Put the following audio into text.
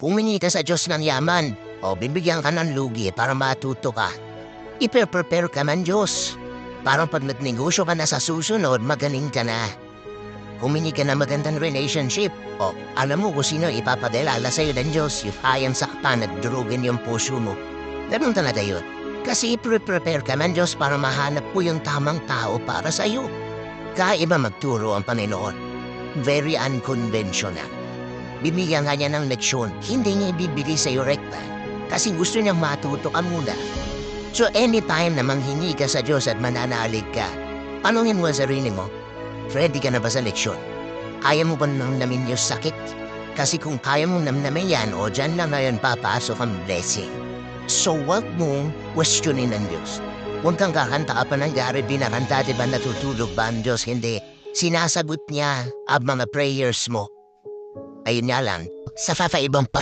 Humingi ka sa Diyos ng yaman o bibigyan ka ng lugi para matuto ka. I-prepare ka man Diyos. Parang pag nagnegosyo ka na sa susunod, magaling ka na. Humingi ka ng magandang relationship o alam mo kung sino ipapadalala sa'yo ng Diyos yung hayang sakpan at durugin yung puso mo. Ganun talaga yun. Kasi i-prepare ka man Diyos para mahanap po yung tamang tao para sa'yo. Kaiba magturo ang Panginoon. Very unconventional. Bibigyan ka niya ng leksyon, hindi niya ibibigay sa'yo rekta. Kasi gusto niyang matuto ka muna. So anytime na manghingi ka sa Diyos at mananalig ka, tanungin mo ang sarili mo, ready ka na ba sa leksyon? Kaya mo ba namnamin yung sakit? Kasi kung kaya mo namnamin yan, o dyan lang ngayon papasok ang blessing. So wag mong questionin ang Diyos. Huwag kang kakanta ka pa ng gari, binakanta diba natutulog ba ang Diyos? Hindi. Sinasagot niya ang mga prayers mo. Ayun nga lang, sa iba-ibang